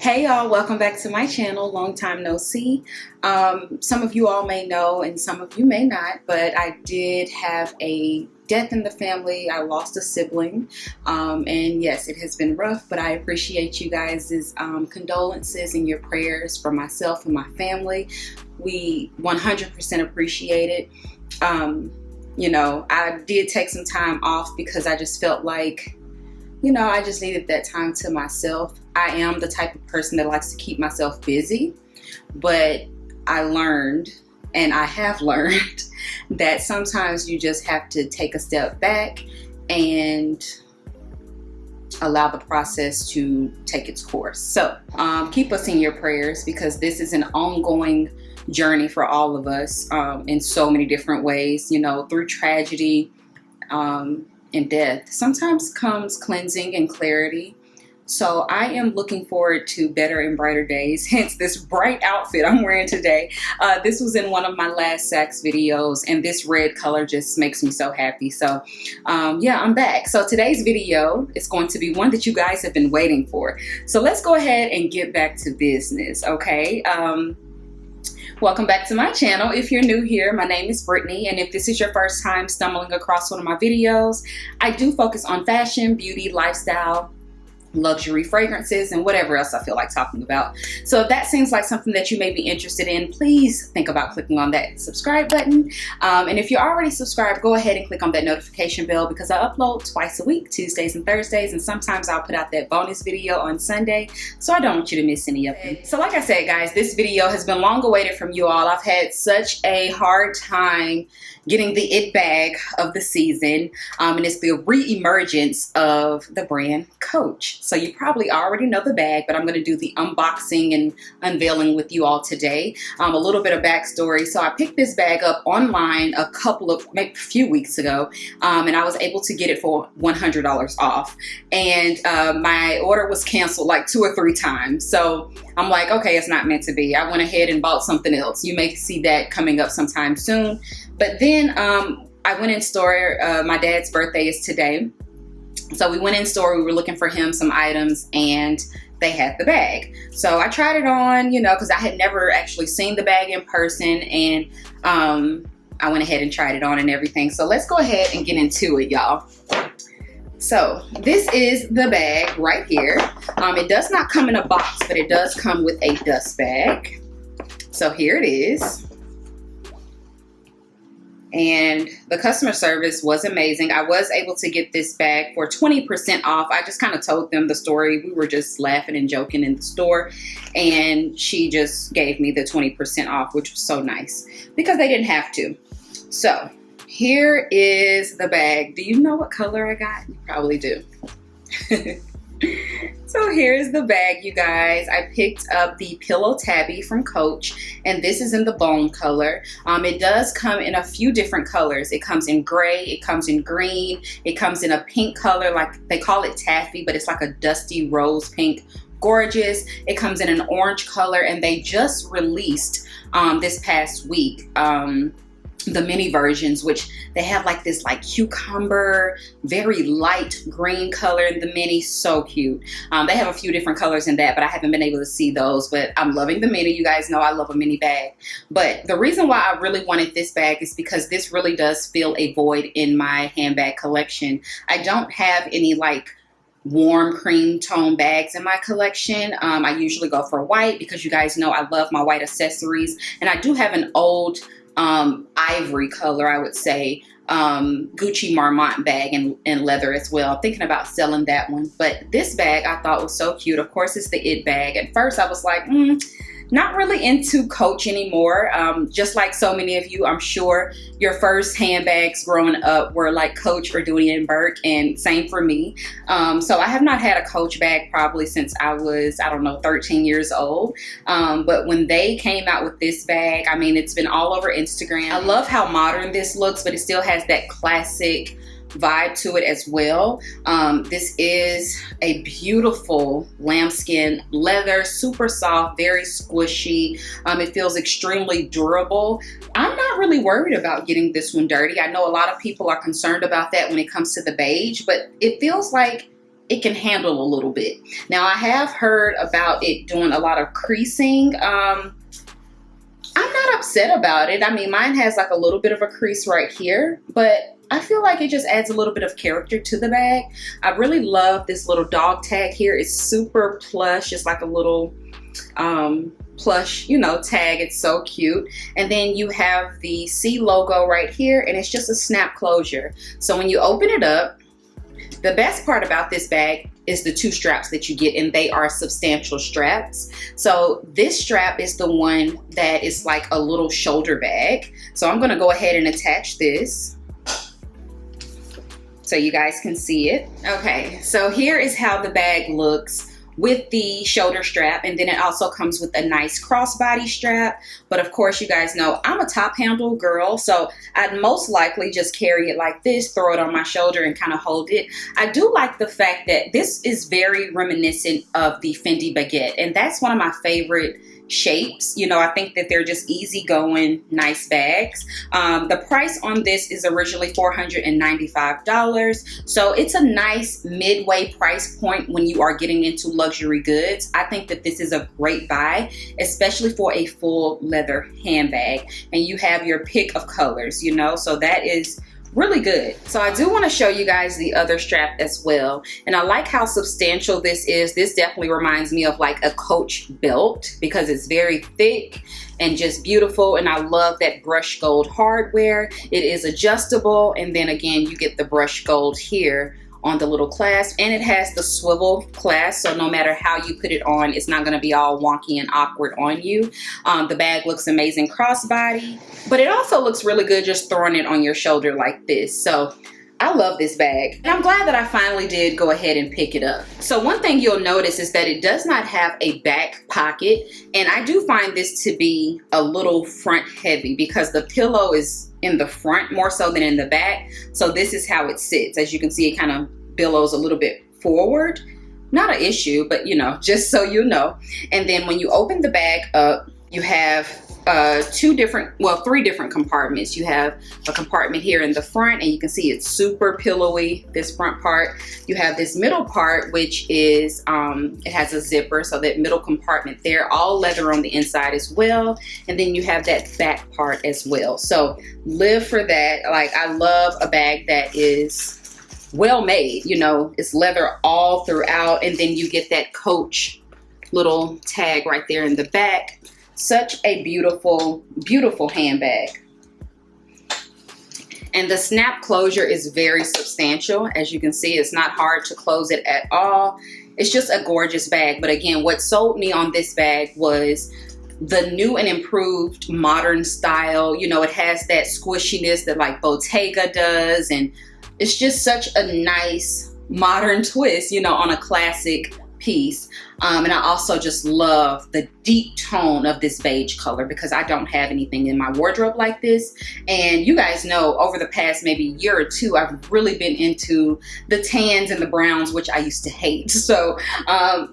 Hey y'all, welcome back to my channel. Long time no see. Some of you all may know and some of you may not, but I did have a death in the family. I lost a sibling, and yes, it has been rough, but I appreciate you guys' condolences and your prayers for myself and my family. We 100% appreciate it. You know, I did take some time off because I just felt like, you know, I just needed that time to myself. I am the type of person that likes to keep myself busy, but I learned, and I have learned, that sometimes you just have to take a step back and allow the process to take its course. So keep us in your prayers, because this is an ongoing journey for all of us in so many different ways, you know, through tragedy and death. Sometimes comes cleansing and clarity. So I am looking forward to better and brighter days, hence this bright outfit I'm wearing today. This was in one of my last Saks videos, and this red color just makes me so happy. So yeah, I'm back. So today's video is going to be one that you guys have been waiting for. So let's go ahead and get back to business, okay? Welcome back to my channel. If you're new here, my name is Brittany, and if this is your first time stumbling across one of my videos, I do focus on fashion, beauty, lifestyle, luxury fragrances, and whatever else I feel like talking about. So if that seems like something that you may be interested in, please think about clicking on that subscribe button. And if you're already subscribed, go ahead and click on that notification bell, because I upload twice a week, Tuesdays and Thursdays, and sometimes I'll put out that bonus video on Sunday, so I don't want you to miss any of them. So like I said, guys, this video has been long awaited from you all. I've had such a hard time getting the it bag of the season, and it's the re-emergence of the brand Coach. So you probably already know the bag, but I'm going to do the unboxing and unveiling with you all today. A little bit of backstory. So I picked this bag up online maybe a few weeks ago, and I was able to get it for $100 off. And my order was canceled like 2 or 3 times. So I'm like, okay, it's not meant to be. I went ahead and bought something else. You may see that coming up sometime soon. But then I went in store. My dad's birthday is today. So we went in store, we were looking for him some items, and they had the bag. So I tried it on, you know, because I had never actually seen the bag in person, and I went ahead and tried it on and everything. So let's go ahead and get into it, y'all. So this is the bag right here. It does not come in a box, but it does come with a dust bag. So here it is. And the customer service was amazing. I was able to get this bag for 20% off. I just kind of told them the story. We were just laughing and joking in the store, and she just gave me the 20% off, which was so nice because they didn't have to. So here is the bag. Do you know what color I got? You probably do. So here's the bag, you guys. I picked up the Pillow Tabby from Coach, and this is in the bone color. It does come in a few different colors. It comes in gray, it comes in green, it comes in a pink color, like they call it taffy, but it's like a dusty rose pink. Gorgeous. It comes in an orange color, and they just released this past week the mini versions, which they have like this like cucumber, very light green color in the mini. So cute. They have a few different colors in that, but I haven't been able to see those. But I'm loving the mini. You guys know I love a mini bag. But the reason why I really wanted this bag is because this really does fill a void in my handbag collection. I don't have any like warm cream tone bags in my collection. I usually go for white because you guys know I love my white accessories, and I do have an old ivory color, I would say, Gucci Marmont bag and leather as well. I'm thinking about selling that one, but this bag I thought was so cute. Of course, it's the it bag. At first I was like, not really into Coach anymore. Just like so many of you, I'm sure your first handbags growing up were like Coach or Dooney & Burke, and same for me. So I have not had a Coach bag probably since I was, I don't know, 13 years old. But when they came out with this bag, I mean, it's been all over Instagram. I love how modern this looks, but it still has that classic vibe to it as well. This is a beautiful lambskin leather, super soft, very squishy. It feels extremely durable. I'm not really worried about getting this one dirty. I know a lot of people are concerned about that when it comes to the beige, but it feels like it can handle a little bit. Now, I have heard about it doing a lot of creasing. I'm not upset about it. I mean, mine has like a little bit of a crease right here, but I feel like it just adds a little bit of character to the bag. I really love this little dog tag here. It's super plush. It's like a little plush, you know, tag. It's so cute. And then you have the C logo right here, and it's just a snap closure. So when you open it up, the best part about this bag is the 2 straps that you get, and they are substantial straps. So this strap is the one that is like a little shoulder bag. So I'm gonna go ahead and attach this so you guys can see it. Okay, so here is how the bag looks with the shoulder strap, and then it also comes with a nice crossbody strap. But of course, you guys know I'm a top handle girl, so I'd most likely just carry it like this, throw it on my shoulder and kind of hold it. I do like the fact that this is very reminiscent of the Fendi baguette, and that's one of my favorite shapes. You know, I think that they're just easygoing, nice bags. The price on this is originally $495. So it's a nice midway price point when you are getting into luxury goods. I think that this is a great buy, especially for a full leather handbag. And you have your pick of colors, you know, so that is really good. So I do want to show you guys the other strap as well, and I like how substantial this is. This definitely reminds me of like a Coach belt because it's very thick and just beautiful, and I love that brushed gold hardware. It is adjustable, and then again you get the brushed gold here on the little clasp, and it has the swivel clasp, so no matter how you put it on, it's not going to be all wonky and awkward on you. The bag looks amazing crossbody, but it also looks really good just throwing it on your shoulder like this. So I love this bag, and I'm glad that I finally did go ahead and pick it up. So one thing you'll notice is that it does not have a back pocket, and I do find this to be a little front heavy because the pillow is in the front more so than in the back. So this is how it sits. As you can see, it kind of billows a little bit forward. Not an issue, but you know, just so you know. And then when you open the bag up, you have three different compartments. You have a compartment here in the front, and you can see it's super pillowy, this front part. You have this middle part, which is it has a zipper, so that middle compartment there, all leather on the inside as well. And then you have that back part as well. So live for that. Like, I love a bag that is well made, you know, it's leather all throughout, and then you get that Coach little tag right there in the back. Such a beautiful, beautiful handbag. And the snap closure is very substantial. As you can see, it's not hard to close it at all. It's just a gorgeous bag. But again, what sold me on this bag was the new and improved modern style. You know, it has that squishiness that like Bottega does, and it's just such a nice modern twist, you know, on a classic piece. And I also just love the deep tone of this beige color because I don't have anything in my wardrobe like this. And you guys know over the past maybe year or two, I've really been into the tans and the browns, which I used to hate. So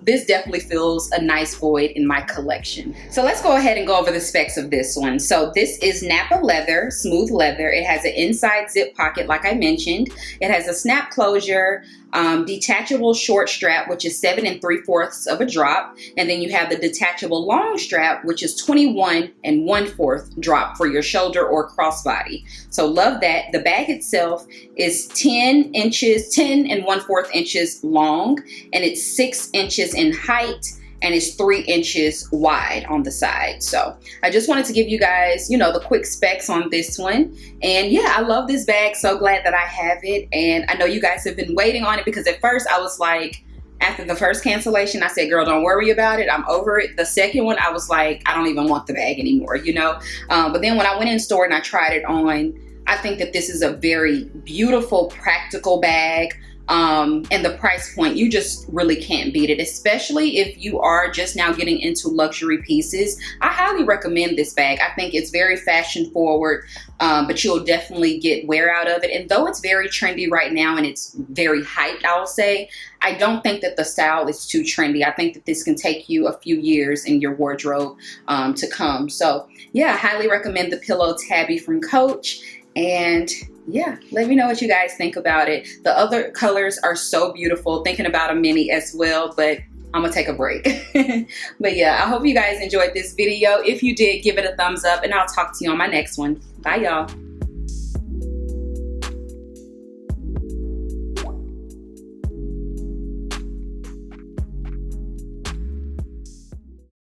this definitely fills a nice void in my collection. So let's go ahead and go over the specs of this one. So this is Napa leather, smooth leather. It has an inside zip pocket, like I mentioned. It has a snap closure, detachable short strap, which is 7 3/4 of a drop, and then you have the detachable long strap, which is 21 1/4 drop for your shoulder or crossbody. So love that. The bag itself is 10 1/4 inches long, and it's 6 inches in height, and it's 3 inches wide on the side. So I just wanted to give you guys, you know, the quick specs on this one. And yeah, I love this bag. So glad that I have it. And I know you guys have been waiting on it because at first I was like, after the first cancellation, I said, girl, don't worry about it. I'm over it. The second one, I was like, I don't even want the bag anymore, you know? But then when I went in store and I tried it on, I think that this is a very beautiful, practical bag. And the price point, you just really can't beat it, especially if you are just now getting into luxury pieces. I highly recommend this bag. I think it's very fashion forward, but you'll definitely get wear out of it. And though it's very trendy right now and it's very hyped, I'll say, I don't think that the style is too trendy. I think that this can take you a few years in your wardrobe to come. So yeah, I highly recommend the Pillow Tabby from Coach. And yeah, let me know what you guys think about it. The other colors are so beautiful. Thinking about a mini as well, but I'm gonna take a break. But yeah, I hope you guys enjoyed this video. If you did, give it a thumbs up, and I'll talk to you on my next one. Bye, y'all.